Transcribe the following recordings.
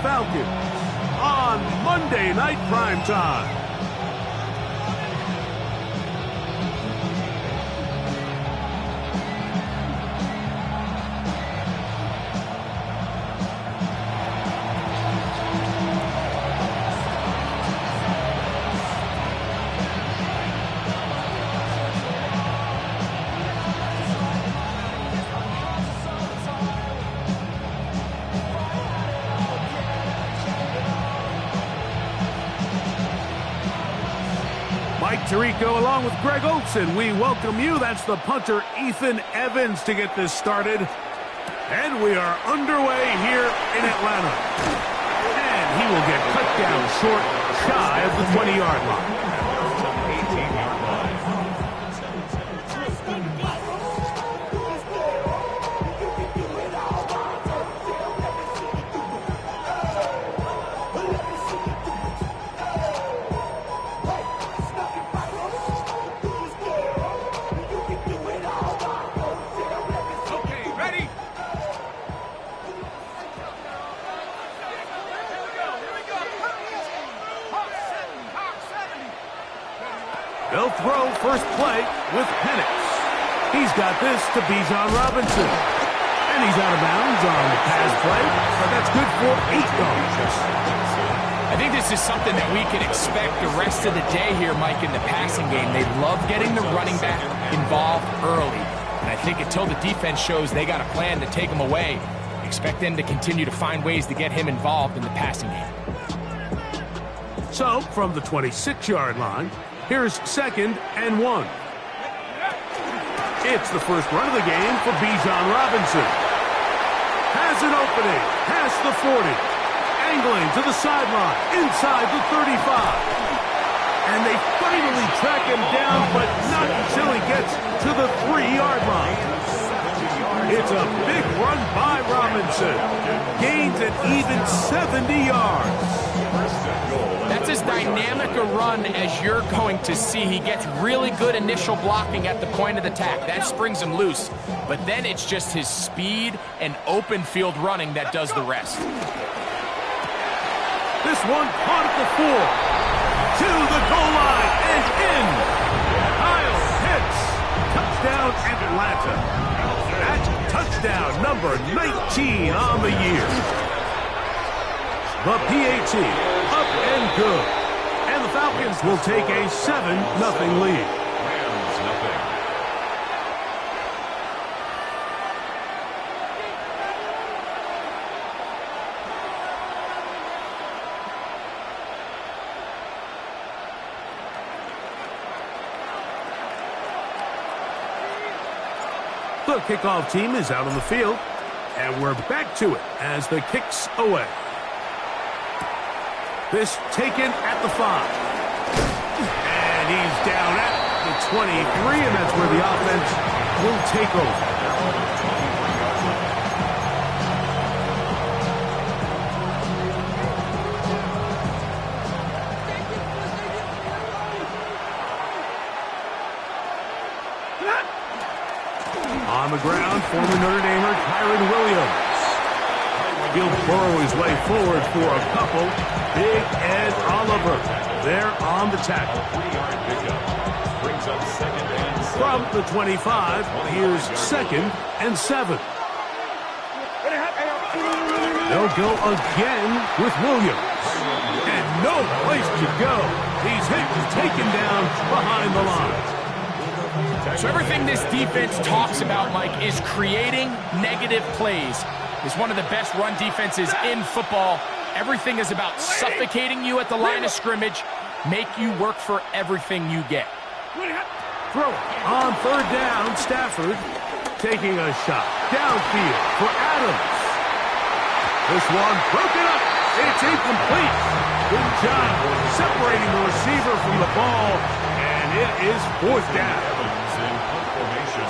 Falcons on Monday Night Primetime. Mike Tirico along with Greg Olson. We welcome you. That's the punter, Ethan Evans, to get this started. And we are underway here in Atlanta. And he will get cut down short, shy of the 20-yard line. They'll throw first play with Penix. He's got this to Bijan Robinson. And he's out of bounds on the pass play, but that's good for 8 yards. I think this is something that we can expect the rest of the day here, Mike, in the passing game. They love getting the running back involved early. And I think until the defense shows they got a plan to take him away, expect them to continue to find ways to get him involved in the passing game. So, from the 26-yard line, here's 2nd and 1. It's the first run of the game for Bijan Robinson. Has an opening, past the 40. Angling to the sideline, inside the 35. And they finally track him down, but not until he gets to the 3-yard line. It's a big run by Robinson. Gains an even 70 yards. That's as dynamic a run as you're going to see. He gets really good initial blocking at the point of the attack. That springs him loose. But then it's just his speed and open field running that does the rest. This one caught at the 4. To the goal line and in. Kyle Pitts. Touchdown Atlanta. That's touchdown number 19 on the year. The PAT up and good. And the Falcons will take a 7-0 lead. The kickoff team is out on the field, and we're back to it as the kick's away. This taken at the 5. And he's down at the 23, and that's where the offense will take over. On the ground, former Notre Damer Kyren Williams. He'll burrow his way forward for a couple. Big Ed Oliver there on the tackle. From the 25, here's 2nd and 7. They'll go again with Williams. And no place to go. He's hit and taken down behind the line. So everything this defense talks about, Mike, is creating negative plays. It's one of the best run defenses in football. Everything is about suffocating you at the line of scrimmage, make you work for everything you get. Throw on 3rd down, Stafford taking a shot downfield for Adams. This one broken up. It's incomplete. Good job separating the receiver from the ball, and it is 4th down.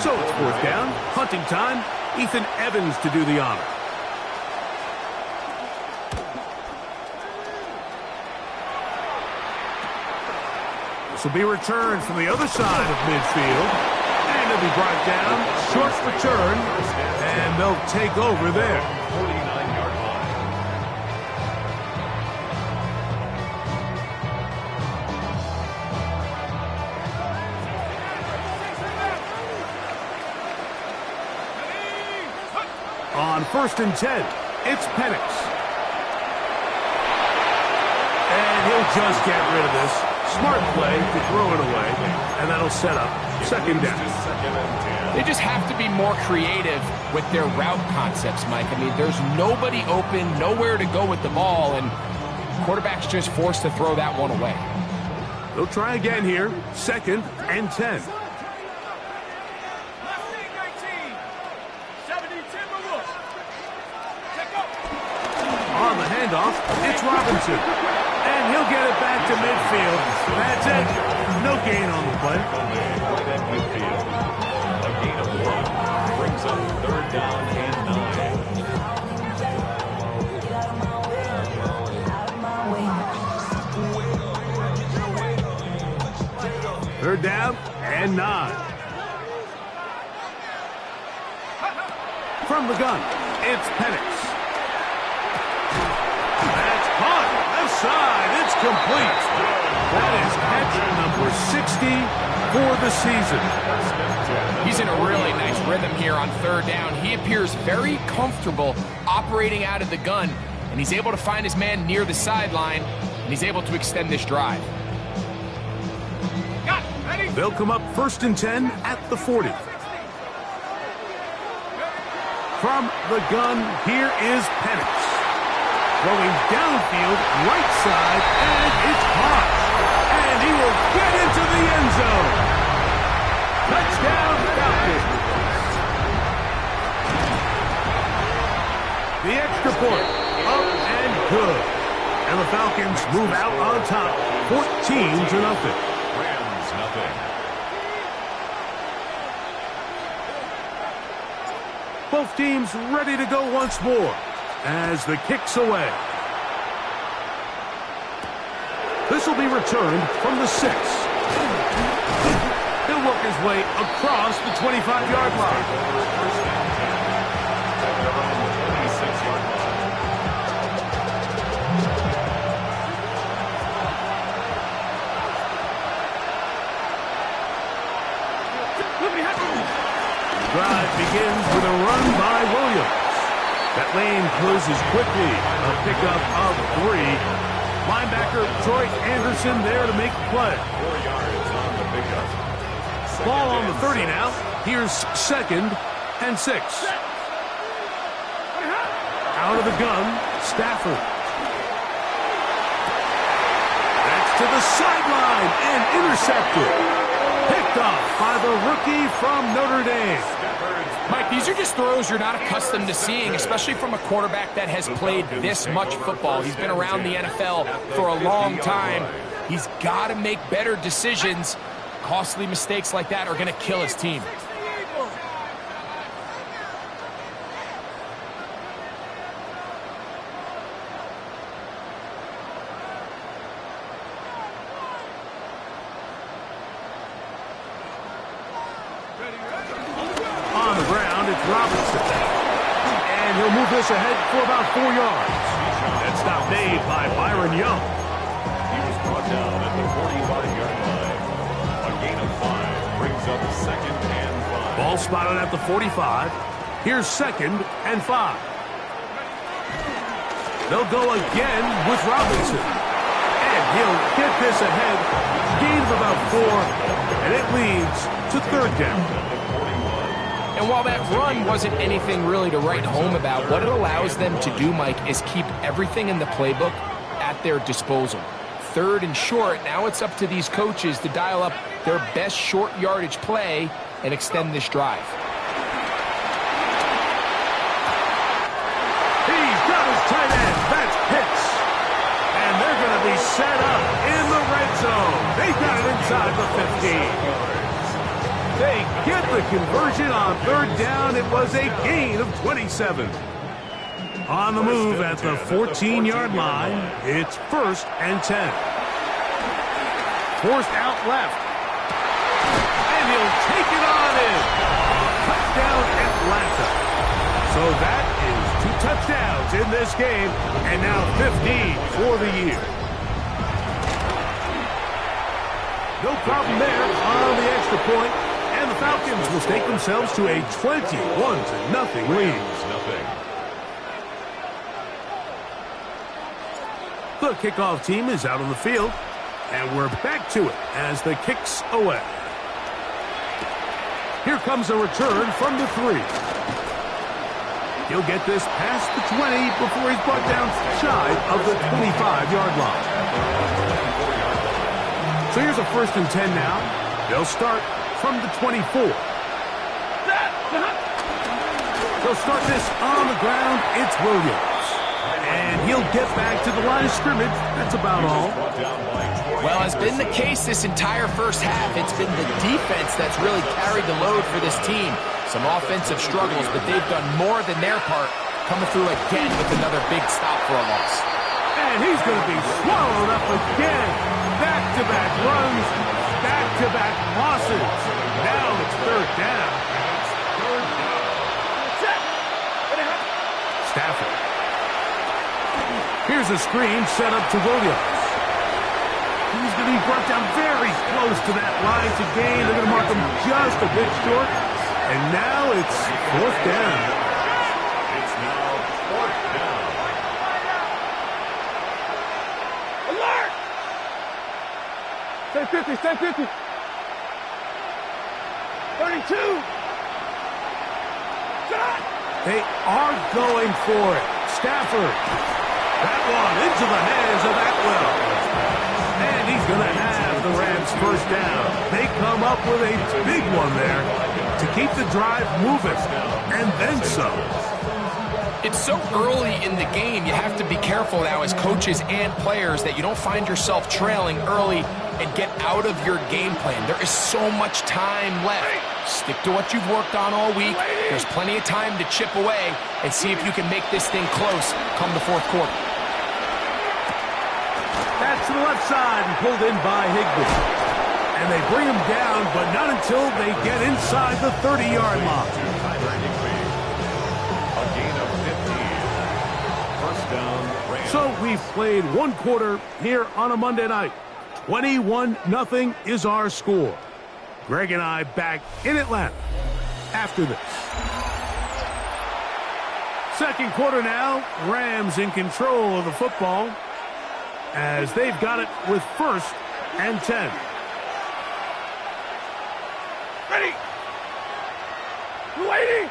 So it's 4th down, punting time. Ethan Evans to do the honor. This will be returned from the other side of midfield. And it'll be brought down. Short return. And they'll take over there. first and 10. It's Penix. And he'll just get rid of this. Smart play to throw it away, and that'll set up second down. They just have to be more creative with their route concepts, Mike. I mean, there's nobody open, nowhere to go with the ball, and quarterback's just forced to throw that one away. They'll try again here, second and 10. On the handoff, it's Robinson. And he'll get it back to midfield. That's it. No gain on the play. A gain of 1 brings up third down and 9. Third down and 9. From the gun, it's Penix. That's caught. Left side. It's complete. That is catch number 60 for the season. He's in a really nice rhythm here on third down. He appears very comfortable operating out of the gun, and he's able to find his man near the sideline, and he's able to extend this drive. They'll come up first and 10 at the 40. From the gun, here is Penix. Going downfield, right side, and it's caught. And he will get into the end zone. Touchdown, Falcons. The extra point, up and good. And the Falcons move out on top, 14-0. Rams, nothing. Both teams ready to go once more as the kick's away. This will be returned from the 6. He'll work his way across the 25-yard line. The drive begins with a run by Williams. That lane closes quickly. A pickup of 3. Linebacker Troy Anderson there to make the play. 4 yards on the pickup. Ball on the 30 now. Here's second and 6. Out of the gun, Stafford. That's to the sideline and intercepted. Picked off by the rookie from Notre Dame. Mike, these are just throws you're not accustomed to seeing, especially from a quarterback that has played this much football. He's been around the NFL for a long time. He's got to make better decisions. Costly mistakes like that are going to kill his team. On the ground, it's Robinson. And he'll move this ahead for about 4 yards. That stop made by Byron Young. He was brought down at the 45-yard line. A gain of 5 brings up second and 5. Ball spotted at the 45. Here's second and 5. They'll go again with Robinson. And he'll get this ahead. Gain of about 4. And it leads to third down. And while that run wasn't anything really to write home about, what it allows them to do, Mike, is keep everything in the playbook at their disposal. Third and short, now it's up to these coaches to dial up their best short yardage play and extend this drive. He's got his tight end. That's Pitts. And they're going to be set up in the red zone. They've got it inside the 15. They get the conversion on third down. It was a gain of 27. On the move at the 14-yard line, it's first and 10. Forced out left. And he'll take it on in. Touchdown Atlanta. So that is 2 touchdowns in this game, and now 15 for the year. No problem there on the extra point. And the Falcons will stake themselves to a 21-0 lead. The kickoff team is out on the field, and we're back to it as the kick's away. Here comes a return from the 3. He'll get this past the 20 before he's brought down shy of the 25-yard line. So here's a 1st and 10 now. They'll start from the 24. They'll start this on the ground. It's Williams. And he'll get back to the line of scrimmage. That's about all. Well, as been the case this entire first half, it's been the defense that's really carried the load for this team. Some offensive struggles, but they've done more than their part, coming through again with another big stop for a loss. And he's going to be swallowed up again. Back-to-back runs, back-to-back losses. Now it's 3rd down. Stafford. Here's a screen set up to Williams. He's going to be brought down very close to that line to gain. They're going to mark him just a bit short. And now it's 4th down. It's now 4th down. Alert! Stay 50, stay 50. 32. Shot! They are going for it. Stafford. That one into the hands of Atwell. And he's going to have the Rams 1st down. They come up with a big one there to keep the drive moving, and then some. It's so early in the game, you have to be careful now as coaches and players that you don't find yourself trailing early and get out of your game plan. There is so much time left. Stick to what you've worked on all week. There's plenty of time to chip away and see if you can make this thing close come the 4th quarter. That's to the left side and pulled in by Higbee. And they bring him down, but not until they get inside the 30-yard line. A gain of 15. 1st down, Rams. So we've played 1 quarter here on a Monday night. 21-0 is our score. Greg and I back in Atlanta after this. 2nd quarter now. Rams in control of the football as they've got it with 1st and 10. Ready. Waiting.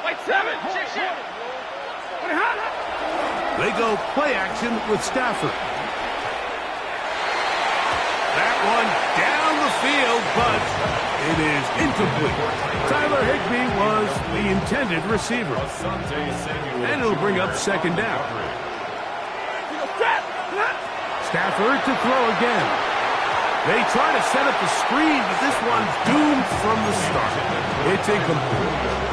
White 7. They go play action with Stafford. That one down the field, but it is incomplete. Tyler Higbee was the intended receiver. And it'll bring up 2nd down. Stafford to throw again. They try to set up the screen, but this one's doomed from the start. It's incomplete.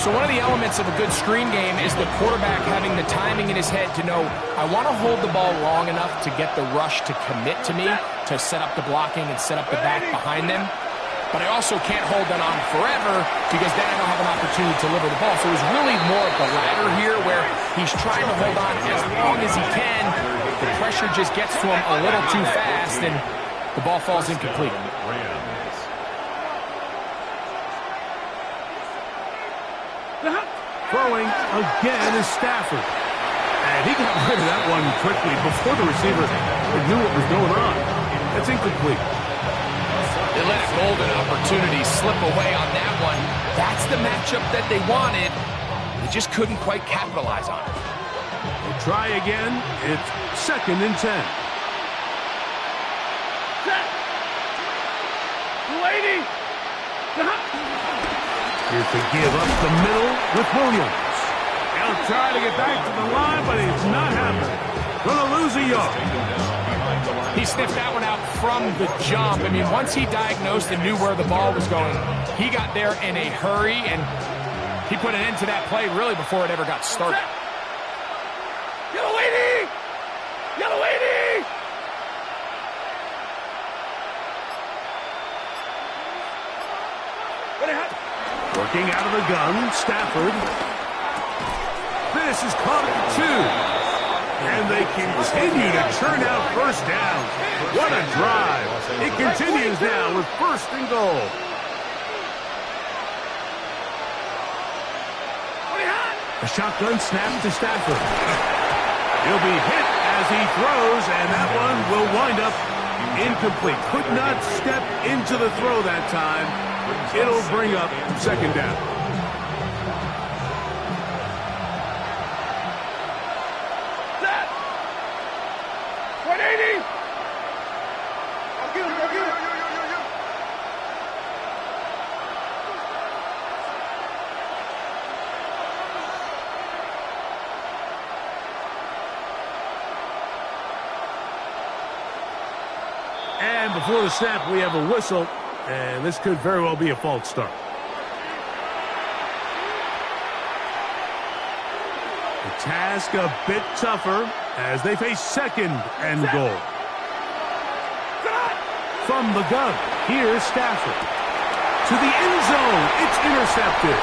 So one of the elements of a good screen game is the quarterback having the timing in his head to know, I want to hold the ball long enough to get the rush to commit to me, to set up the blocking and set up the back behind them. But I also can't hold that on forever because then I don't have an opportunity to deliver the ball. So it was really more of the latter here where he's trying to hold on as long as he can. The pressure just gets to him a little too fast and the ball falls incomplete. Throwing again is Stafford. And he got rid of that one quickly before the receiver knew what was going on. That's incomplete. They let a golden opportunity slip away on that one. That's the matchup that they wanted. They just couldn't quite capitalize on it. They try again. It's 2nd and 10. Waiting. Here's to give up the middle with Williams. He'll try to get back to the line, but it's not happening. Gonna lose a yard. He sniffed that one out from the jump. I mean, once he diagnosed and knew where the ball was going, he got there in a hurry, and he put an end to that play really before it ever got started. Yellow lady! Yellow lady! Working out of the gun, Stafford. This is caught at 2. And they continue to churn out 1st down. What a drive. It continues now with 1st and goal. A shotgun snap to Stafford. He'll be hit as he throws, and that one will wind up incomplete. Could not step into the throw that time. It'll bring up second down. Set! 180! I'll get him, I'll get him. And before the snap, we have a whistle, and this could very well be a false start. The task a bit tougher as they face second and goal. From the gun, here's Stafford. To the end zone, it's intercepted.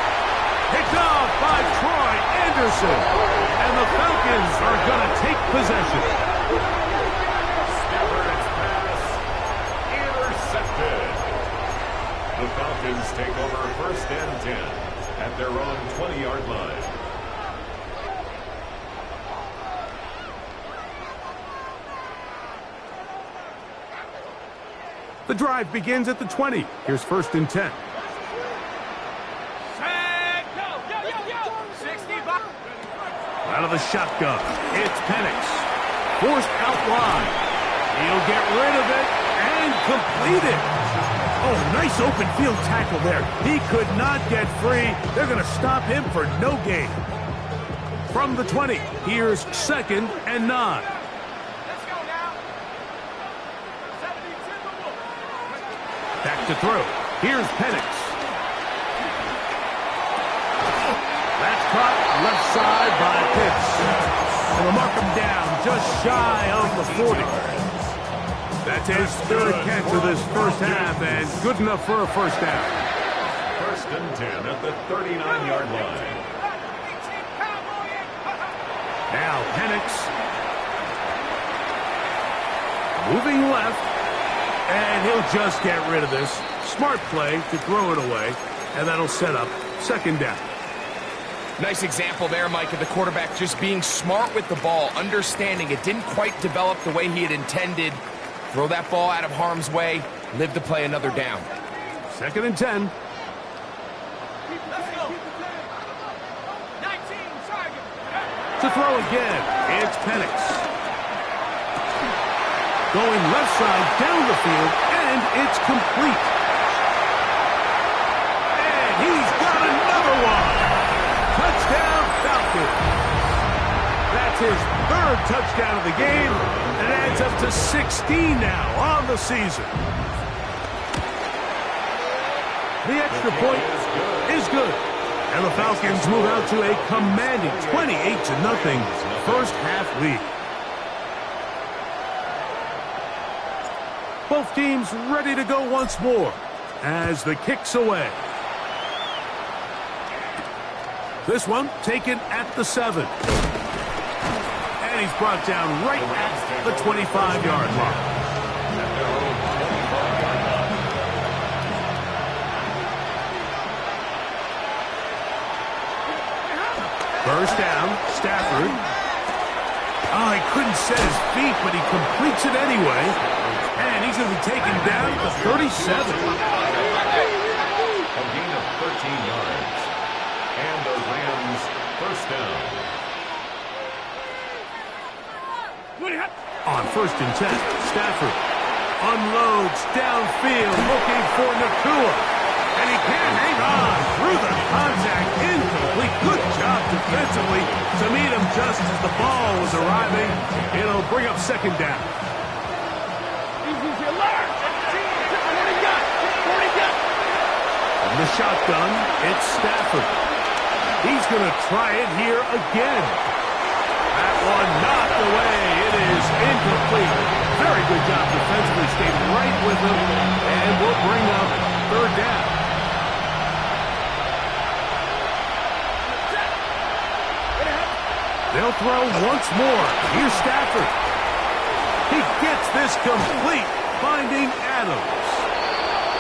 Picked off by Troy Anderson. And the Falcons are going to take possession. The Falcons take over first and 10 at their own 20-yard line. The drive begins at the 20. Here's first and 10. Out of the shotgun, it's Penix. Forced out wide. He'll get rid of it and complete it. Oh, nice open field tackle there. He could not get free. They're going to stop him for no gain. From the 20, here's second and 9. Let's go now. 72 the Wolf. Back to throw. Here's Penix. That's caught left side by Pitts. And they'll mark him down just shy of the 40. That's his third catch of this first half, and good enough for a first down. First and 10 at the 39-yard line. Now Penix. Moving left, and he'll just get rid of this. Smart play to throw it away, and that'll set up second down. Nice example there, Mike, of the quarterback just being smart with the ball, understanding it didn't quite develop the way he had intended. Throw that ball out of harm's way, live to play another down. Second and 10. Let's go. 19, target. To throw again, it's Penix. Going left side down the field, and it's complete. And he's got another one. Touchdown, Falcons. That's his third touchdown of the game, and it adds up to 16 now on the season. The extra point is good. And the Falcons move out to a commanding 28-0 first half lead. Both teams ready to go once more as the kick's away. This one taken at the 7. And he's brought down right at the 25-yard mark. First down, Stafford. Oh, he couldn't set his feet, but he completes it anyway. And he's going to be taken down to 37. A gain of 13 yards. And the Rams first down. On first and 10, Stafford unloads downfield looking for Nacua. And he can't hang on through the contact. Incomplete. Good job defensively to meet him just as the ball was arriving. It'll bring up second down. From the shotgun, it's Stafford. He's going to try it here again. That one knocked away. It is incomplete. Very good job defensively. Stayed right with him. And will bring up third down. They'll throw once more. Here's Stafford. He gets this complete, finding Adams.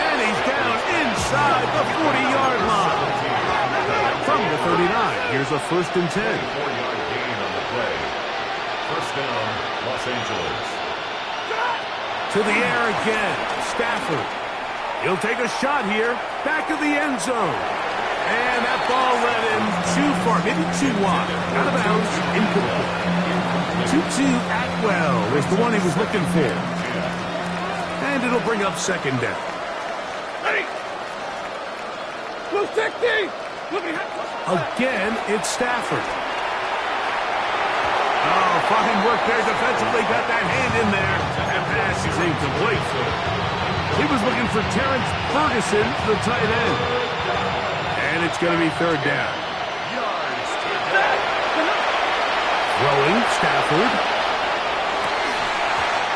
And he's down inside the 40-yard line. From the 39, here's a first and 10. 4-yard gain on the play. down, Los Angeles. To the air again. Stafford. He'll take a shot here. Back of the end zone. And that ball led him too far. Maybe too wide. Out of bounds. Incomplete. Tutu Atwell is the one he was looking for. And it'll bring up second down. Ready. Blue 16. Again, it's Stafford. Oh, fine work there defensively. Got that hand in there. That pass is incomplete. He was looking for Terrence Ferguson, the tight end. And it's going to be third down. Throwing, Stafford.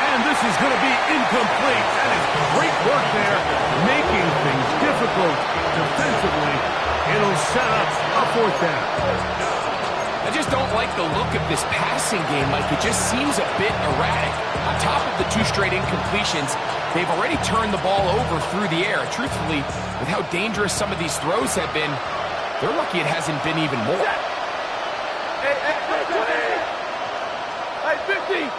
And this is going to be incomplete. That is great work there, making things difficult defensively. It'll set up a fourth down. I just don't like the look of this passing game, Mike. It just seems a bit erratic. On top of the 2 straight incompletions, they've already turned the ball over through the air. Truthfully, with how dangerous some of these throws have been, they're lucky it hasn't been even more. Hey, 50.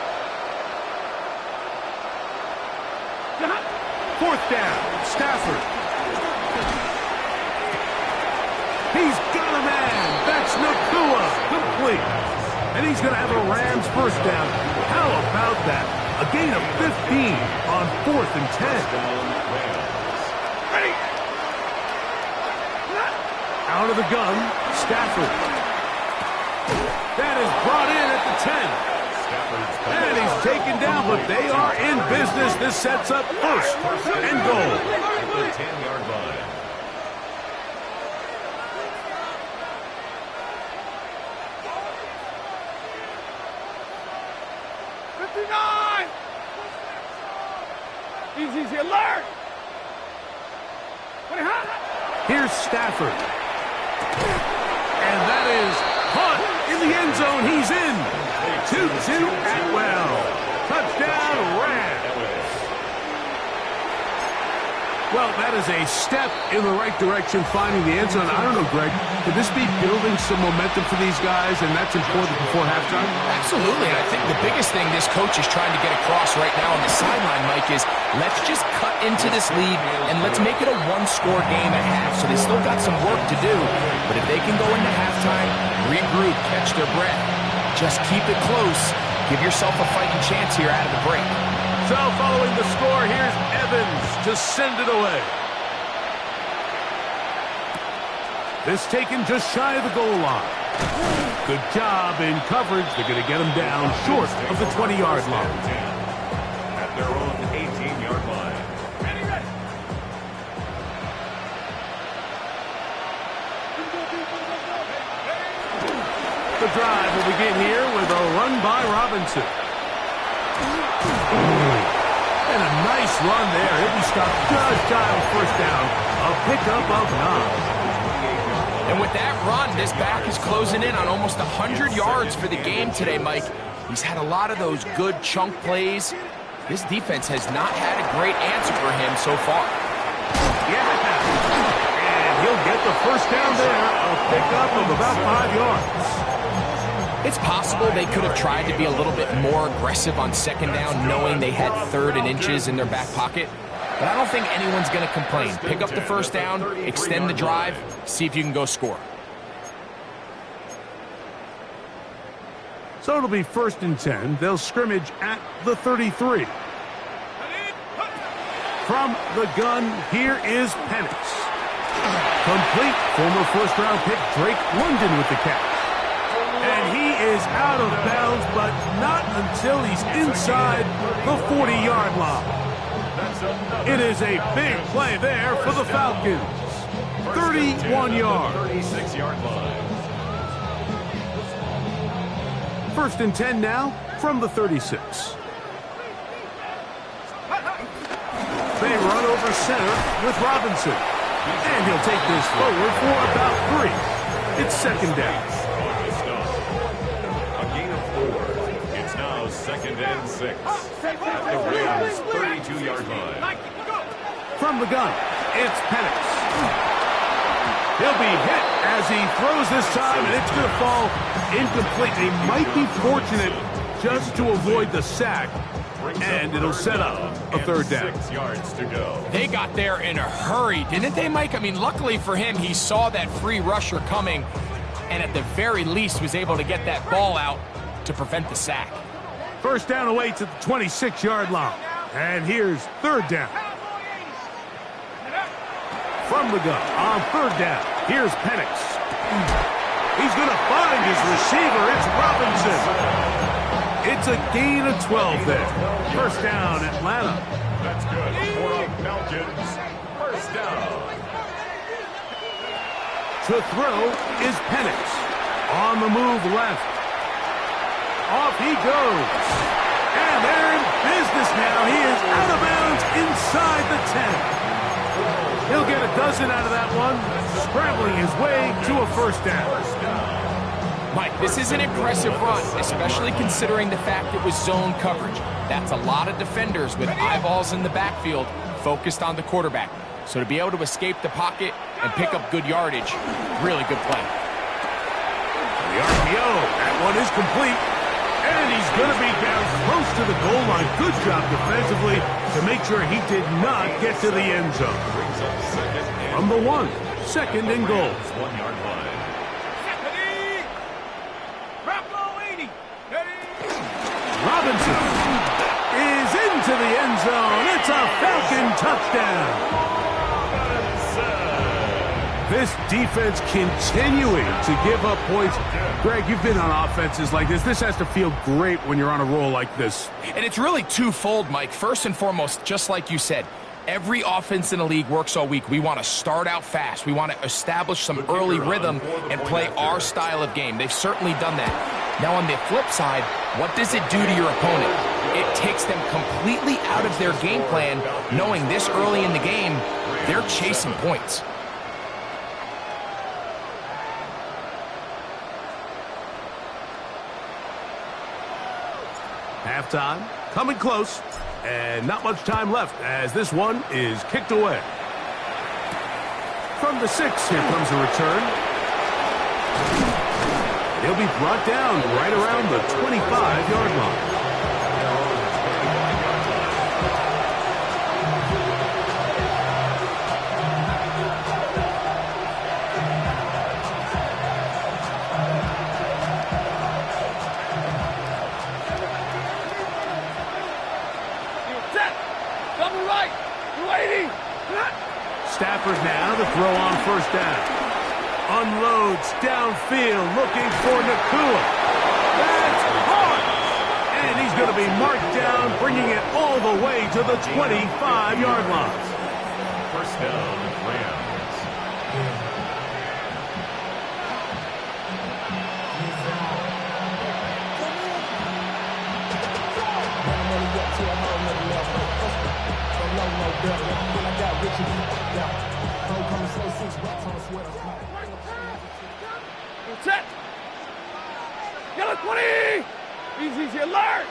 Fourth down, Stafford. He's got a man. That's Nakua. Complete. And he's going to have a Rams first down. How about that? A gain of 15 on 4th and 10. Ready. Out of the gun, Stafford. That is brought in at the 10. And he's taken down, but they are in business. This sets up first and goal. At the 10-yard line. Easy, alert! Here's Stafford. And that is Hunt in the end zone. He's in. Tutu Atwell. Touchdown, Rams. Well, that is a step in the right direction, finding the end zone. I don't know, Greg, could this be building some momentum for these guys, and that's important before halftime? Absolutely, and I think the biggest thing this coach is trying to get across right now on the sideline, Mike, is let's just cut into this lead, and let's make it a one-score game at half. So they still got some work to do, but if they can go into halftime, regroup, catch their breath, just keep it close, give yourself a fighting chance here out of the break. So following the score, here's Evans to send it away. This taken just shy of the goal line. Good job in coverage. They're going to get him down short of the 20-yard line. At their own 18-yard line. Ready. The drive will begin here with a run by Robinson. And a nice run there. He'll be stopped just shy of first down. A pickup of 9. And with that run, this back is closing in on almost 100 yards for the game today, Mike. He's had a lot of those good chunk plays. This defense has not had a great answer for him so far. Yeah. And he'll get the first down there. A pickup of about 5 yards. It's possible they could have tried to be a little bit more aggressive on second down, knowing they had 3rd and inches in their back pocket. But I don't think anyone's going to complain. Pick up the first down, extend the drive, see if you can go score. So it'll be 1st and 10. They'll scrimmage at the 33. From the gun, here is Penix. Complete. Former first-round pick Drake London with the catch. And he is out of bounds, but not until he's inside the 40-yard line. It is a big play there for the Falcons. 31 yards. 36-yard line. 1st and 10 now from the 36. They run over center with Robinson. And he'll take this forward for about 3. It's second down. A gain of 4. It's now 2nd and 6. At the Rams' 32-yard line. From the gun, it's Penix. He'll be hit as he throws this time, and it's going to fall incomplete. They might be fortunate just to avoid the sack, and it'll set up a third down. 6 yards to go. They got there in a hurry, didn't they, Mike? I mean, luckily for him, he saw that free rusher coming, and at the very least was able to get that ball out to prevent the sack. First down away to the 26-yard line. And here's third down. From the gun on third down, here's Penix. He's going to find his receiver. It's Robinson. It's a gain of 12 there. First down, Atlanta. That's good for the Falcons. First down. To throw is Penix. On the move left. Off he goes. And they're in business now. He is out of bounds inside the 10. He'll get a dozen out of that one, scrambling his way to a first down. Mike, this is an impressive run, especially considering the fact it was zone coverage. That's a lot of defenders with eyeballs in the backfield focused on the quarterback. So to be able to escape the pocket and pick up good yardage, really good play. The RPO, that one is complete. And he's going to be down close to the goal line. Good job defensively to make sure he did not get to the end zone. From the 1, second and goal. 1 yard line. Robinson is into the end zone. It's a Falcon touchdown. This defense continuing to give up points. Greg, you've been on offenses like this. This has to feel great when you're on a roll like this. And it's really twofold, Mike. First and foremost, just like you said, every offense in the league works all week. We want to start out fast. We want to establish some early rhythm and play our style of game. They've certainly done that. Now, on the flip side, what does it do to your opponent? It takes them completely out of their game plan, knowing this early in the game, they're chasing points. Halftime, coming close, and not much time left as this one is kicked away. From the 6, here comes a return. He'll be brought down right around the 25-yard line. Stafford now to throw on first down. Unloads downfield looking for Nakua. That's hard. And he's going to be marked down, bringing it all the way to the 25-yard line. First down, Rams. Set. Yellow 20. Easy, alert.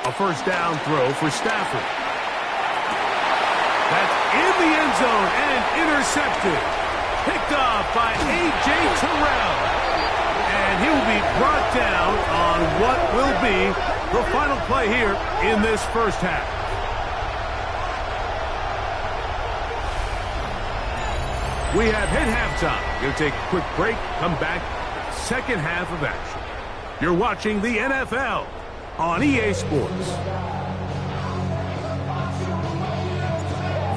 A first down throw for Stafford. That's in the end zone and intercepted. Picked off by A.J. Terrell. And he will be brought down on what will be the final play here in this first half. We have hit halftime. Going to take a quick break, come back, second half of action. You're watching the NFL on EA Sports.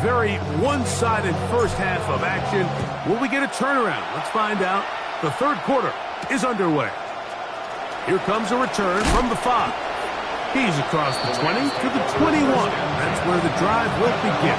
Very one-sided first half of action. Will we get a turnaround? Let's find out. The third quarter is underway. Here comes a return from the 5. He's across the 20 to the 21. That's where the drive will begin.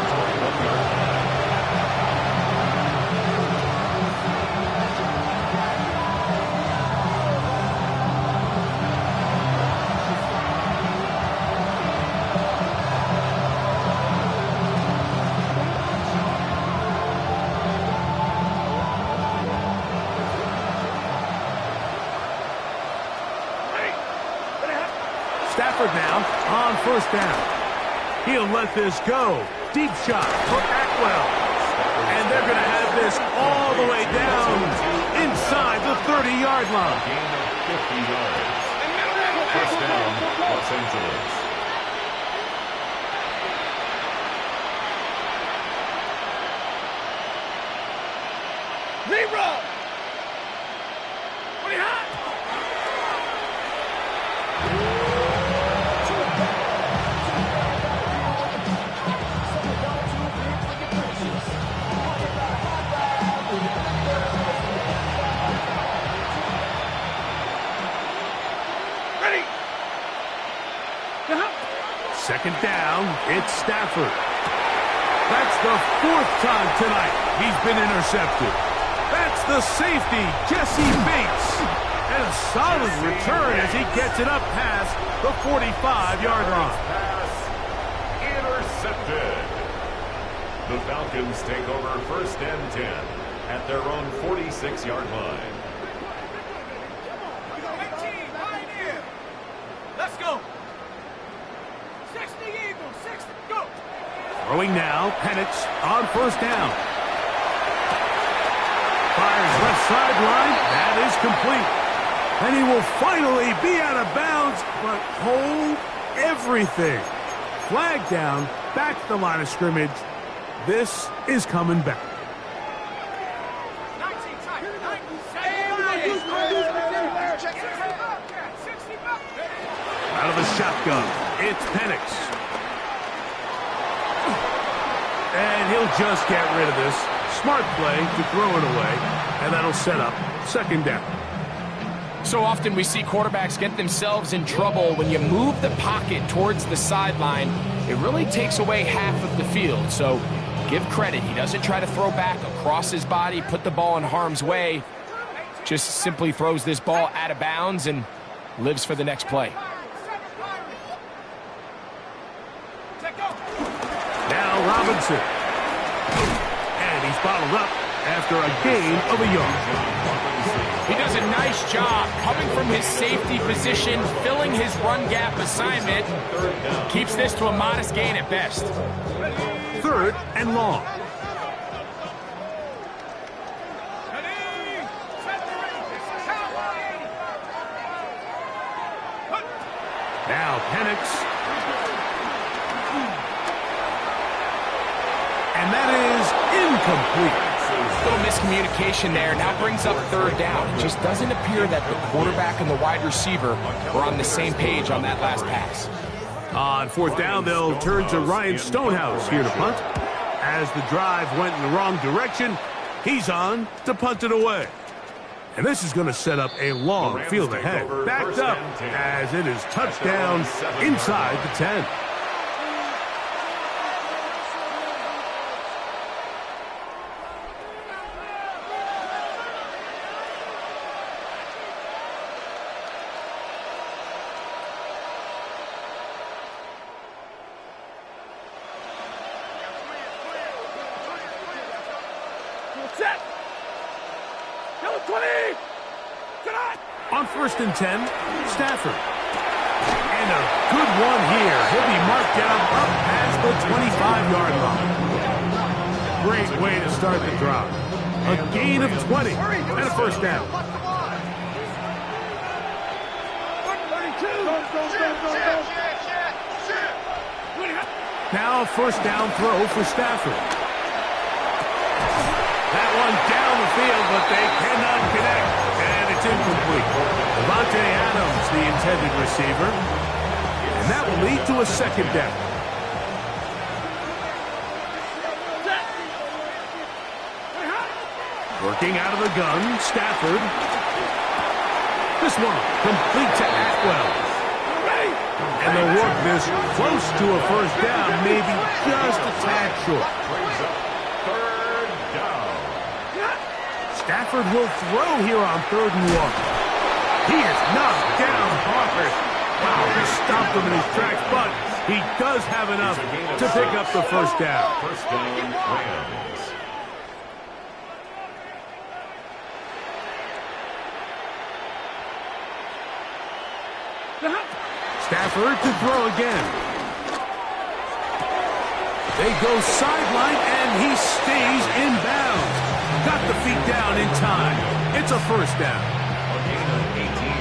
Stafford now on first down. He'll let this go. Deep shot for Atwell. And they're going to have this all the way down sideline. Gain of 50 yards. First down, Los Angeles. Zebra! What do you have? Ready? Second down, it's Stafford. That's the 4th time tonight he's been intercepted. That's the safety, Jesse Bates. And a solid return as he gets it up past the 45-yard line. Pass intercepted. The Falcons take over first and 10 at their own 46-yard line. Let's go. 60 Eagles, 60, go. Throwing now, Penix on first down. Fires left sideline. That is complete. And he will finally be out of bounds, but hold everything. Flag down, back to the line of scrimmage. This is coming back. Out of the shotgun, it's Penix. And he'll just get rid of this. Smart play to throw it away, and that'll set up second down. So often we see quarterbacks get themselves in trouble when you move the pocket towards the sideline. It really takes away half of the field. So give credit. He doesn't try to throw back across his body, put the ball in harm's way. Just simply throws this ball out of bounds and lives for the next play. Now Robinson. And he's bottled up after a gain of a yard. He does a nice job coming from his safety position, filling his run gap assignment. Keeps this to a modest gain at best. 3rd and long. Now Penix. And that is incomplete. Little miscommunication there. Now brings up 3rd down. It just doesn't appear that the quarterback and the wide receiver were on the same page on that last pass. On 4th down, they'll turn to Ryan Stonehouse here to punt. As the drive went in the wrong direction, he's on to punt it away. And this is going to set up a long field ahead. Backed up as it is touchdown inside the 10. Set. Yellow 20. On 1st and 10, Stafford. And a good one here. He'll be marked down up past the 25-yard line. Great way to start the drive. A gain of 20 and a first down. Now a first down throw for Stafford. That one down the field, but they cannot connect, and it's incomplete. Davante Adams, the intended receiver, and that will lead to a second down. Working out of the gun, Stafford. This one complete to Atwell. And they'll work this close to a first down, maybe just a tad short. Stafford will throw here on 3rd and 1. He is knocked down hard. Wow, he stopped him in his tracks, but he does have enough to pick up the first down. First down, Rams. Stafford to throw again. They go sideline, and he stays in bounds. Got the feet down in time. It's a first down. A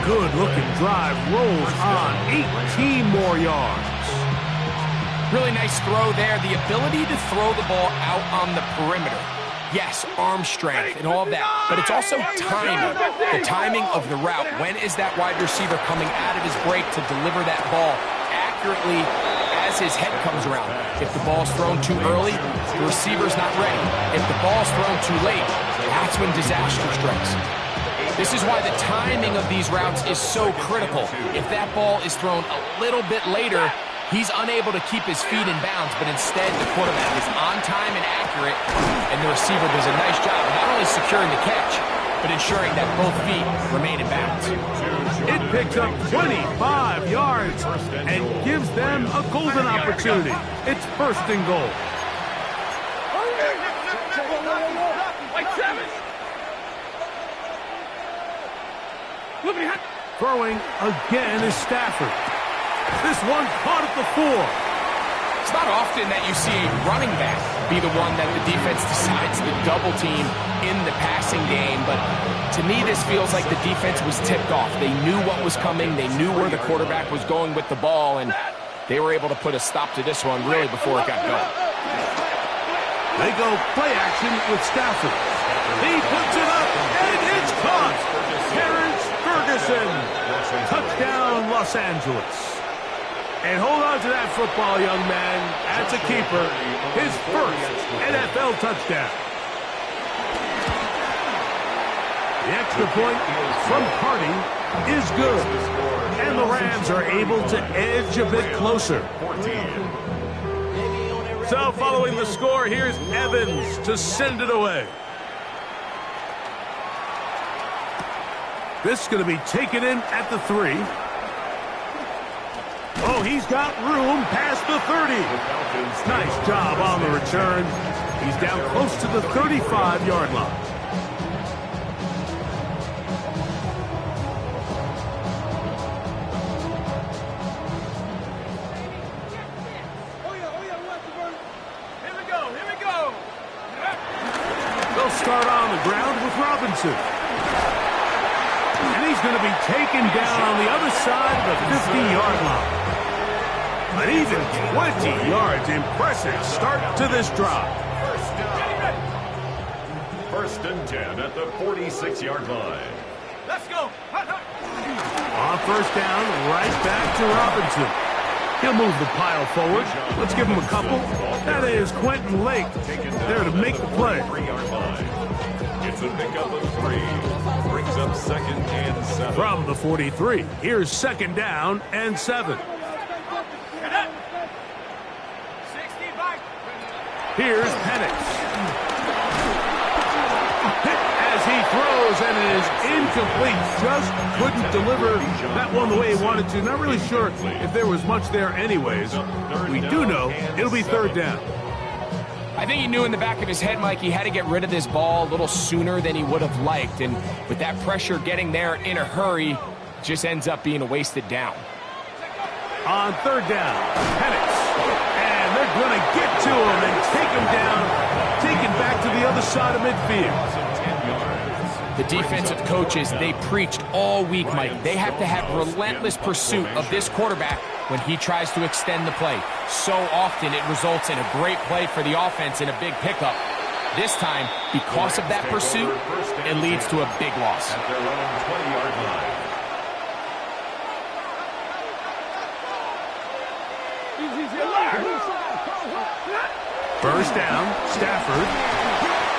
Good-looking drive rolls on 18 more yards. Really nice throw there. The ability to throw the ball out on the perimeter. Yes, arm strength and all of that, but it's also timing. The timing of the route. When is that wide receiver coming out of his break to deliver that ball accurately as his head comes around? If the ball's thrown too early, the receiver's not ready. If the ball's thrown too late, that's when disaster strikes. This is why the timing of these routes is so critical. If that ball is thrown a little bit later, he's unable to keep his feet in bounds, but instead the quarterback is on time and accurate, and the receiver does a nice job not only securing the catch, but ensuring that both feet remain in bounds. It picks up 25 yards and gives them a golden opportunity. It's first and goal. Throwing again is Stafford. This one caught at the 4. It's not often that you see a running back be the one that the defense decides to double team in the passing game, but to me this feels like the defense was tipped off. They knew what was coming, they knew where the quarterback was going with the ball, and they were able to put a stop to this one really before it got going. They go play action with Stafford. He puts it up, and it's caught. Terrence Ferguson. Touchdown, Los Angeles. And hold on to that football, young man. That's a keeper. His first NFL touchdown. The extra point from Harding is good. And the Rams are able to edge a bit closer. So following the score, here's Evans to send it away. This is going to be taken in at the 3. Oh, he's got room past the 30. Nice job on the return. He's down close to the 35-yard line. Here we go. They'll start on the ground with Robinson. And he's going to be taken down on the other side of the 50-yard line. An even 20 yards. Impressive start to this drive. First and 10 at the 46-yard line. Let's go. On first down, right back to Robinson. He'll move the pile forward. Let's give him a couple. That is Quentin Lake there to make the play. 3-yard line. It's a pickup of 3. Brings up second and 7. From the 43, here's second down and 7. Here's Penix. Hit as he throws, and it is incomplete. Just couldn't deliver that one the way he wanted to. Not really sure if there was much there anyways. We do know it'll be third down. I think he knew in the back of his head, Mike, he had to get rid of this ball a little sooner than he would have liked. And with that pressure getting there in a hurry, it just ends up being a wasted down. On third down, Penix. And they're going to get to him and take him down, taken back to the other side of midfield. The defensive coaches, they preached all week, Mike. They have to have relentless pursuit of this quarterback when he tries to extend the play. So often it results in a great play for the offense and a big pickup. This time, because of that pursuit, it leads to a big loss. At their own 20-yard line. First down, Stafford.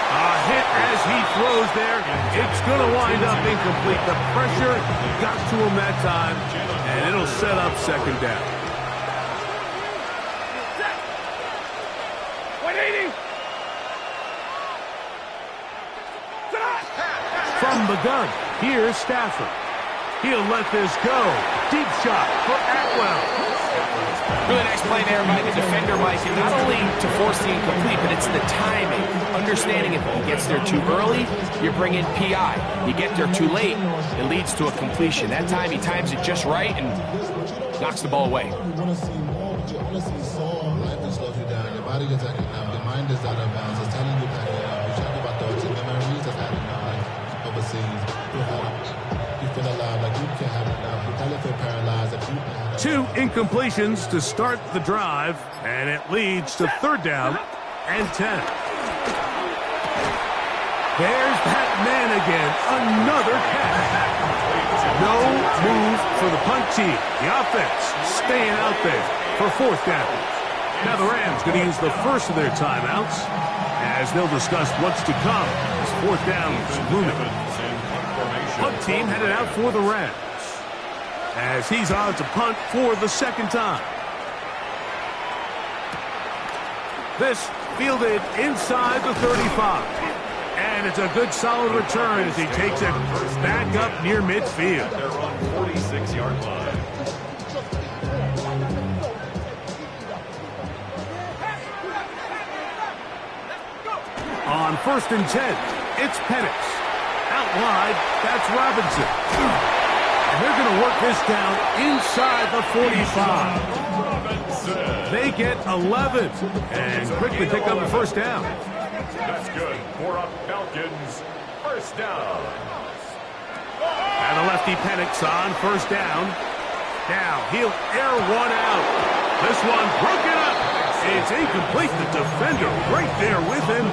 A hit as he throws there. It's going to wind up incomplete. The pressure got to him that time, and it'll set up second down. 180. From the gun, here's Stafford. He'll let this go. Deep shot for Atwell. Really nice play there by the defender, Mike, and not only to force the incomplete, but it's the timing. Understanding if he gets there too early, you bring in PI. You get there too late, it leads to a completion. That time he times it just right and knocks the ball away. You want to see more, but you honestly saw life that slows you down. Your body gets acting now. The mind is out of bounds. It's telling you that you're talking about those memories that's happening in life overseas. you feel alive, like you can't have enough. You probably feel paralyzed if you... 2 incompletions to start the drive, and it leads to 3rd down and 10. There's that man again, another catch. No move for the punt team. The offense staying out there for 4th down. Now the Rams going to use the first of their timeouts as they'll discuss what's to come as 4th down is looming. Punt team headed out for the Rams as he's on to punt for the 2nd time. This fielded inside the 35. And it's a good solid return as he takes it back up near midfield. They're on 46-yard line. On 1st and 10, it's Penix. Out wide, that's Robinson. And they're going to work this down inside the 45. They get 11 and quickly pick up the 1st down. That's good for a Falcons 1st down. And the lefty Penix on 1st down. Now he'll air one out. This one broken up. It's incomplete. The defender right there with him.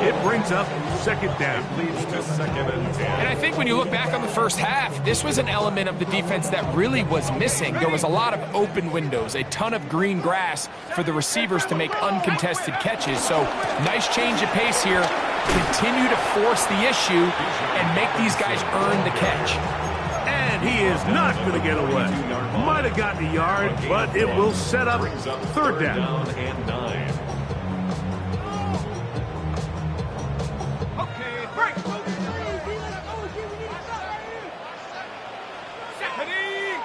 It brings up 2nd down. Leads to 2nd and 10. And I think when you look back on the first half, this was an element of the defense that really was missing. There was a lot of open windows, a ton of green grass for the receivers to make uncontested catches. So nice change of pace here. Continue to force the issue and make these guys earn the catch. And he is not going to get away. Might have gotten a yard, but it will set up 3rd down. And 9. Okay, break. Ready?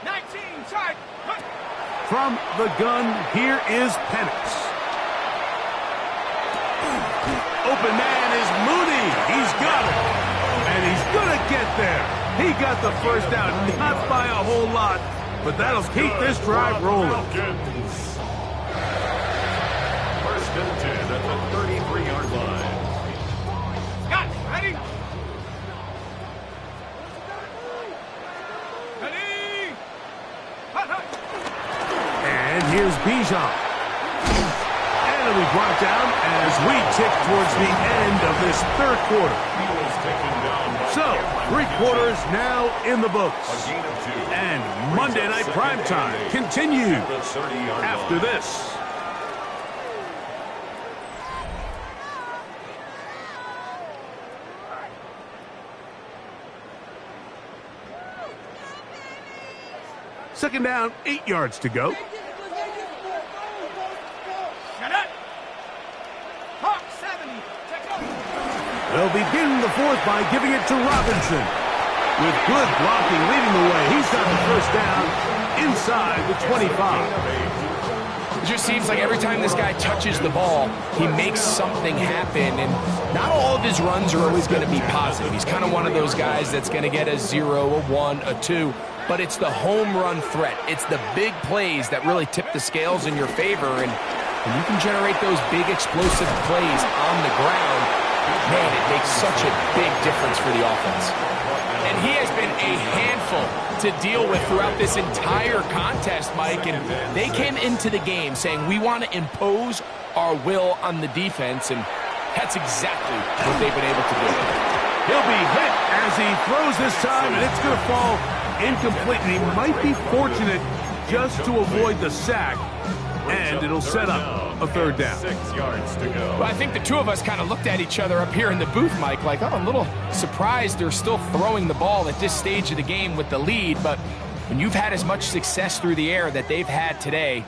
19, side. From the gun, here is Penix. Open man is Mooney. He's got it. And he's going to get there. He got the 1st down, not by a whole lot, but that'll keep this drive rolling. 1st and 10 at the 33-yard line. Scott, ready? Ready? Hut, hut. And here's Bijan. And it'll be brought down as we tick towards the end of this 3rd quarter. He was taken down. So, 3 quarters now in the books. A gain of 2. And Monday Night Primetime continues The 30-yard after line. this. Second down, 8 yards to go. Shut up. Hawk 70. Check up. They'll begin the 4th by giving it to Robinson. With good blocking leading the way, he's got the 1st down inside the 25. It just seems like every time this guy touches the ball, he makes something happen. And not all of his runs are always going to be positive. He's kind of one of those guys that's going to get a 0, a 1, a 2. But it's the home run threat. It's the big plays that really tip the scales in your favor. And when you can generate those big explosive plays on the ground, man, it makes such a big difference for the offense. And he has been a handful to deal with throughout this entire contest, Mike. And they came into the game saying, we want to impose our will on the defense. And that's exactly what they've been able to do. He'll be hit as he throws this time, and it's going to fall incomplete. And he might be fortunate just to avoid the sack, and it'll set up a 3rd down. 6 yards to go. Well, I think the two of us kind of looked at each other up here in the booth, Mike, like, oh, I'm a little surprised they're still throwing the ball at this stage of the game with the lead. But when you've had as much success through the air that they've had today,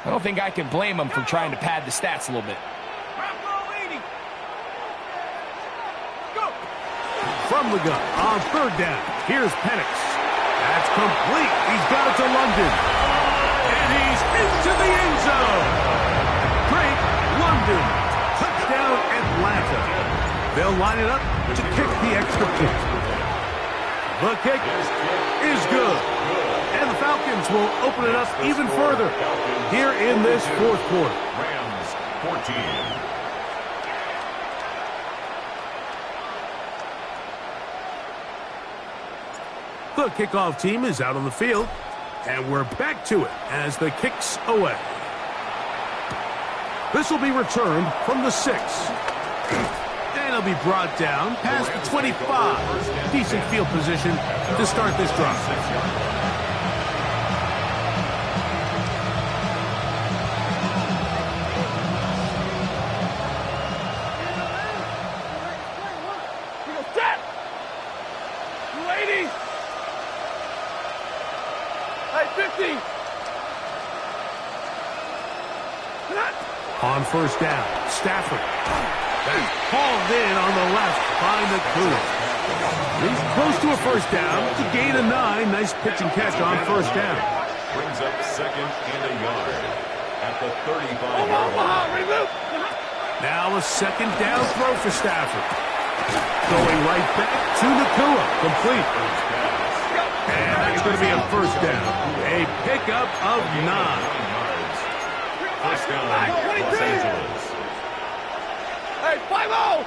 I don't think I can blame them for trying to pad the stats a little bit. From the gun on 3rd down, here's Penix. That's complete. He's got it to London. And he's into the end zone. Drake London. Touchdown Atlanta. They'll line it up to kick the extra point. The kick is good. And the Falcons will open it up even further here in this 4th quarter. Rams 14. The kickoff team is out on the field, and we're back to it as the kick's away. This will be returned from the 6. And it'll be brought down past the 25. Decent field position to start this drive. On first down, Stafford. Hauled in on the left by Nakua. He's close to a first down to gain a 9. Nice pitch and catch on first down. Brings up 2nd and a yard at the 35-yard line. Now a 2nd down throw for Stafford. Going right back to Nakua. Complete. And that's going to be a first down. A pickup of 9. First down, Los Angeles. Hey, 5-0!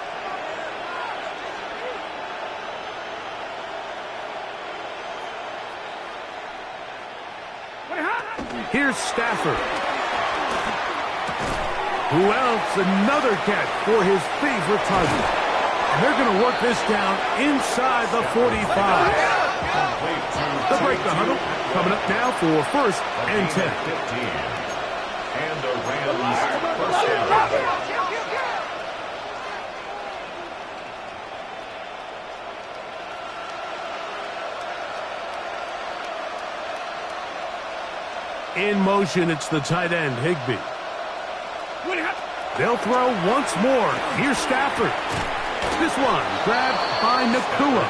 Here's Stafford. Who else? Another catch for his favorite target. And they're going to work this down inside the 45. They'll break the huddle. Coming up now for 1st and 10. And the Rams first down. In motion, it's the tight end, Higbee. They'll throw once more. Here's Stafford. This one grabbed by Nakua.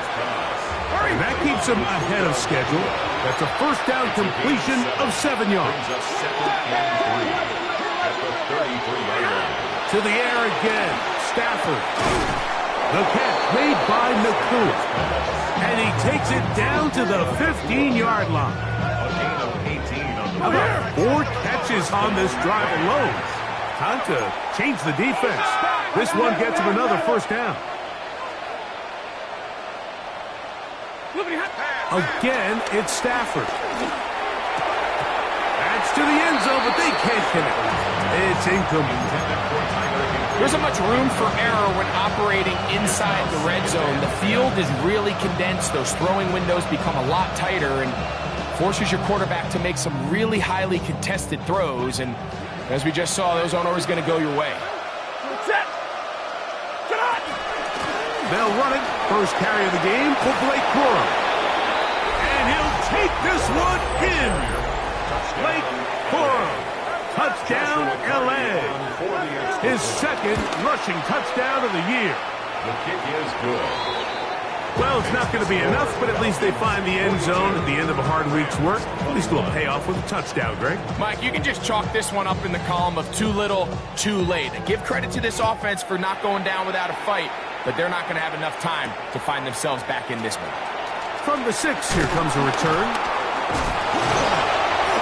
And that keeps him ahead of schedule. That's a first down completion of 7 yards. To the air again. Stafford. The catch made by Nakua. And he takes it down to the 15-yard line. A gain of 18 on the How about 4 catches on this drive alone? Time to change the defense. This one gets him another first down. Again, it's Stafford. That's to the end zone, but they can't connect. It's incomplete. There isn't much room for error when operating inside the red zone. The field is really condensed. Those throwing windows become a lot tighter and forces your quarterback to make some really highly contested throws. And as we just saw, those aren't always going to go your way. They'll run it. First carry of the game for Blake Corum. And he'll take this one in. Blake Corum. Touchdown, L.A. His 2nd rushing touchdown of the year. The kick is good. Well, it's not going to be enough, but at least they find the end zone at the end of a hard week's work. At least it'll pay off with a touchdown, Greg. Mike, you can just chalk this one up in the column of too little, too late. Give credit to this offense for not going down without a fight, but they're not going to have enough time to find themselves back in this one. From the 6, here comes a return.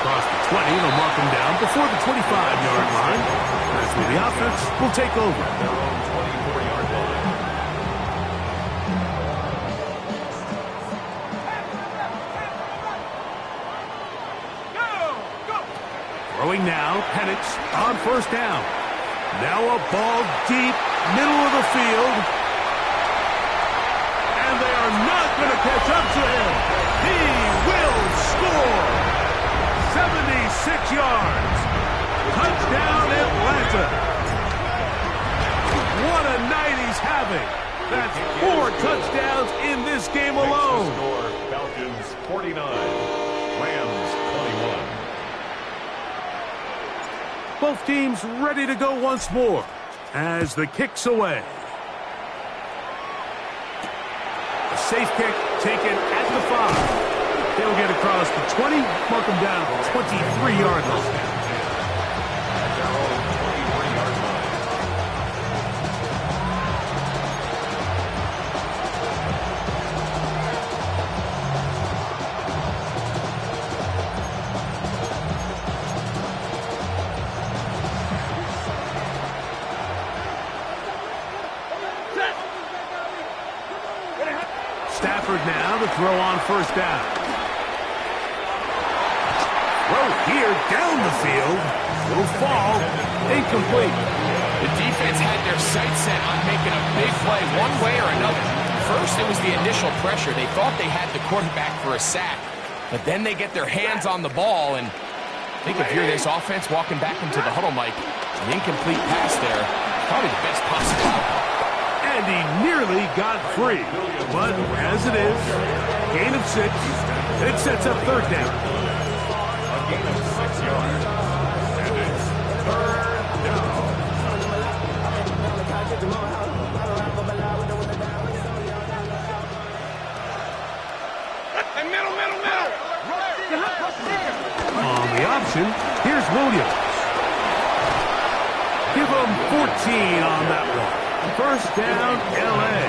Across the 20, they'll mark him down before the 25-yard line. That's where the offense will take over. Their own 24-yard line. Throwing now, Penix on first down. Now a ball deep, middle of the field. And they are not going to catch up to him. He will score. 76 yards. Touchdown, Atlanta. What a night he's having. That's 4 touchdowns in this game alone. Score, Falcons 49, Rams 21. Both teams ready to go once more as the kick's away. A safe kick taken at the 5. They'll get across the 20, mark them down at the 23-yard line. Stafford now to throw on first down. Throw here down the field. Will fall. Incomplete. The defense had their sights set on making a big play one way or another. First, it was the initial pressure. They thought they had the quarterback for a sack. But then they get their hands on the ball, and I think if you're this offense walking back into the huddle, Mike, an incomplete pass there, probably the best possible outcome. And he nearly got free. But as it is, gain of 6. It sets up third down. A gain of 6 yards. And it's third down. On the option, here's Williams. Give him 14 on that one. First down, L.A.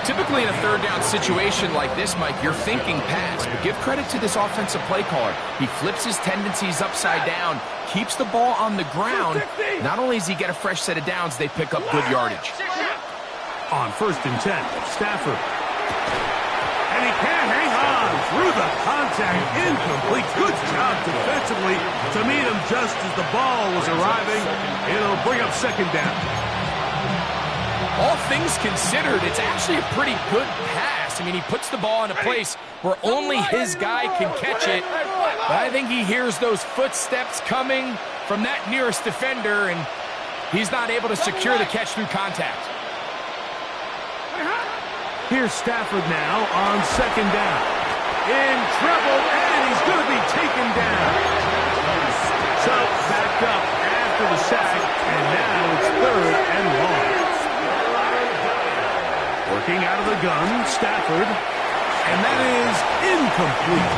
Typically in a third down situation like this, Mike, you're thinking pass, but give credit to this offensive play caller. He flips his tendencies upside down, keeps the ball on the ground. Not only does he get a fresh set of downs, they pick up good yardage. On first and 10, Stafford. And he can't hang on through the contact. Incomplete. Good job defensively to meet him just as the ball was arriving. It'll bring up second down. All things considered, it's actually a pretty good pass. I mean, he puts the ball in a place where only his guy can catch it. But I think he hears those footsteps coming from that nearest defender, and he's not able to secure the catch through contact. Here's Stafford now on second down. In trouble, and he's going to be taken down. So, backed up after the sack, and now it's third and long. Working out of the gun, Stafford, and that is incomplete.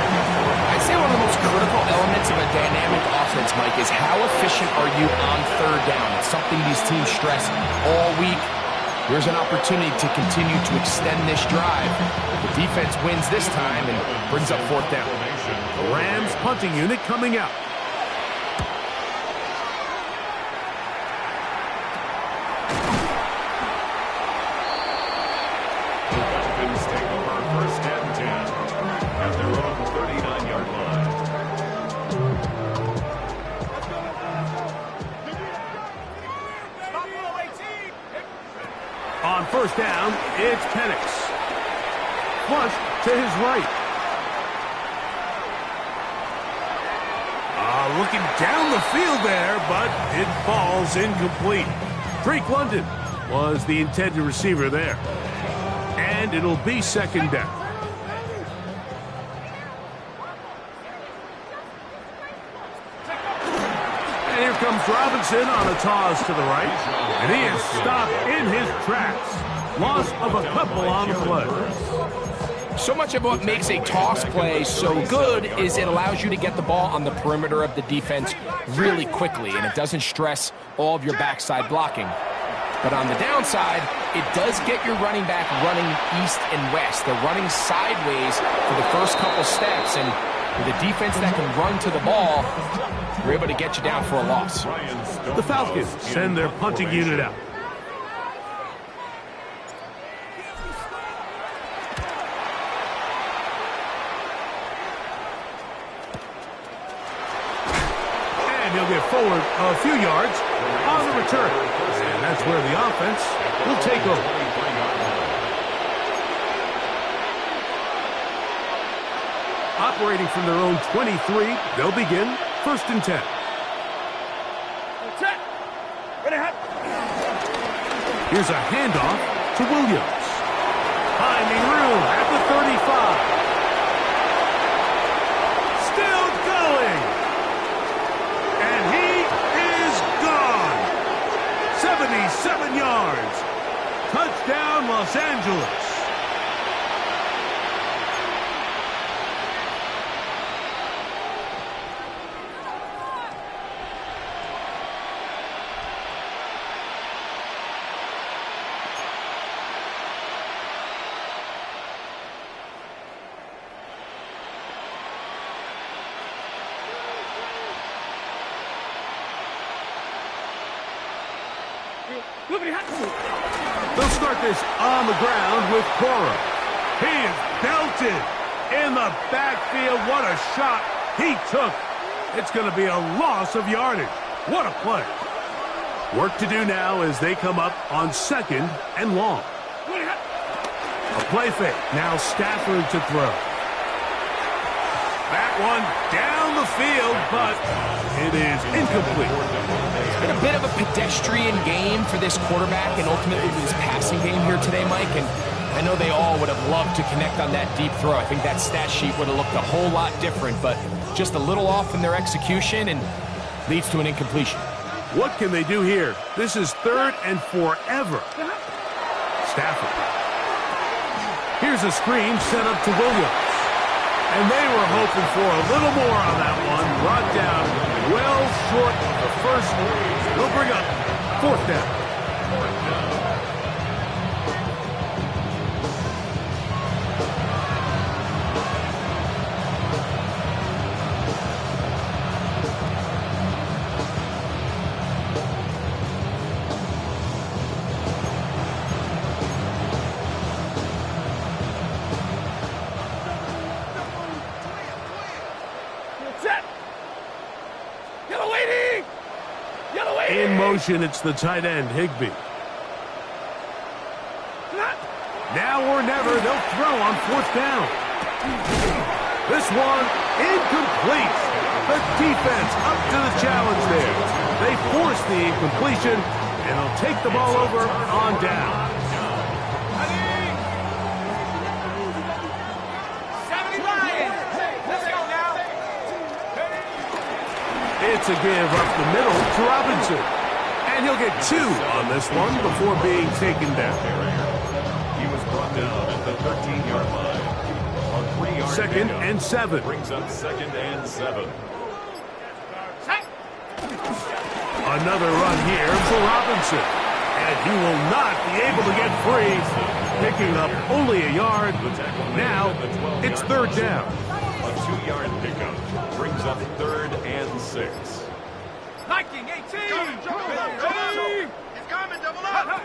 I'd say one of the most critical elements of a dynamic offense, Mike, is how efficient are you on third down? It's something these teams stress all week. Here's an opportunity to continue to extend this drive. The defense wins this time and brings up fourth down. The Rams punting unit coming out. The Falcons take over first and 10 at their own 39-yard line. On first down, it's Penix. Flush to his right. Looking down the field there, but it falls incomplete. Drake London was the intended receiver there. And it'll be second down. And here comes Robinson on a toss to the right. And he is stopped in his tracks. Loss of a couple on the play. So much of what makes a toss play so good is it allows you to get the ball on the perimeter of the defense really quickly, and it doesn't stress all of your backside blocking. But on the downside, it does get your running back running east and west. They're running sideways for the first couple steps, and with a defense that can run to the ball, you're able to get you down for a loss. The Falcons send their punting unit out. And he'll get forward a few yards on the return. And that's where the offense will take over. Operating from their own 23, they'll begin first and 10. Here's a handoff to Williams. Finding room at the 35. Still going. And he is gone. 77 yards. Touchdown, Los Angeles. They'll start this on the ground with Cora. He is belted in the backfield. What a shot he took. It's going to be a loss of yardage. What a play. Work to do now as they come up on 2nd and long. A play fake. Now Stafford to throw. That one down the field, but it is incomplete. It's been a bit of a pedestrian game for this quarterback and ultimately this passing game here today, Mike. And I know they all would have loved to connect on that deep throw. I think that stat sheet would have looked a whole lot different, but just a little off in their execution and leads to an incompletion. What can they do here? This is 3rd and forever. Stafford. Here's a screen set up to Williams. And they were hoping for a little more on that one. Brought down well short of the first. They'll bring up 4th down. In motion, it's the tight end, Higbee. Now or never, they'll throw on 4th down. This one, incomplete. The defense up to the challenge there. They force the incompletion, and they'll take the ball over on down. It's a give up the middle to Robinson. And he'll get 2 on this one before being taken down. He was brought down at the 13-yard line. On 3-yard 2nd and 7. Brings up 2nd and 7. Another run here for Robinson. And he will not be able to get free. Picking up only a yard. Now it's 3rd down. A 2-yard pickup brings up 3rd and 6. Liking 18. He's coming, double up.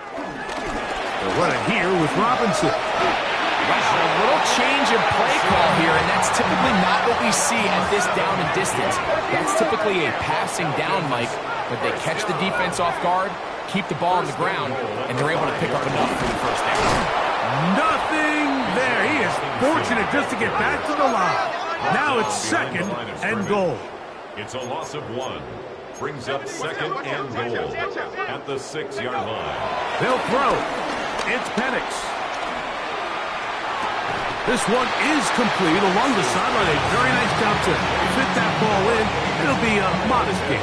They'll run it here with Robinson. Wow, a little change in play call here, and that's typically not what we see at this down and distance. That's typically a passing down, Mike, but they catch the defense off guard, keep the ball on the ground, and they're able to pick up enough for the 1st down. Nothing there. He is fortunate just to get back to the line. Now it's 2nd and goal. It's a loss of 1. Brings up 2nd and goal at the 6-yard line. They'll throw. It's Penix. This one is complete along the sideline. A very nice job to fit that ball in. It'll be a modest gain.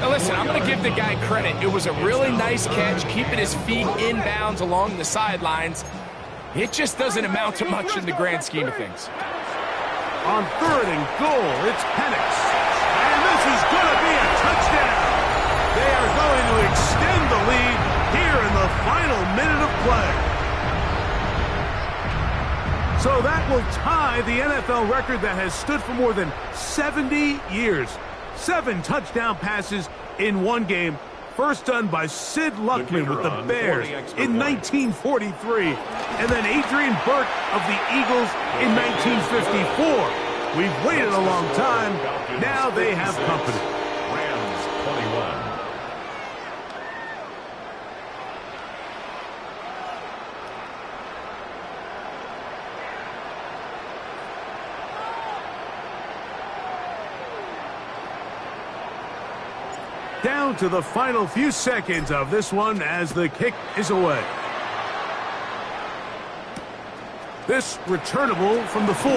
Now listen, I'm going to give the guy credit. It was a really nice catch, keeping his feet inbounds along the sidelines. It just doesn't amount to much in the grand scheme of things. On 3rd and goal, it's Penix. And this is going to be a touchdown. They are going to extend the lead here in the final minute of play. So that will tie the NFL record that has stood for more than 70 years. 7 touchdown passes in one game. First done by Sid Luckman with the Bears in 1943. And then Adrian Burke of the Eagles in 1954. We've waited a long time. Now they have company. Rams 21. Down to the final few seconds of this one as the kick is away. This returnable from the 4.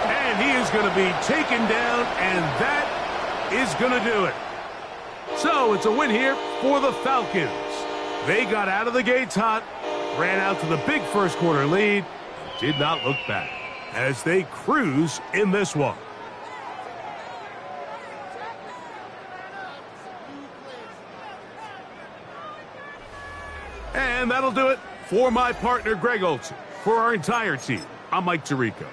And he is going to be taken down, and that is going to do it. So it's a win here for the Falcons. They got out of the gates hot, ran out to the big first quarter lead, and did not look back as they cruise in this one. And that'll do it for my partner, Greg Olsen. For our entire team, I'm Mike Tirico.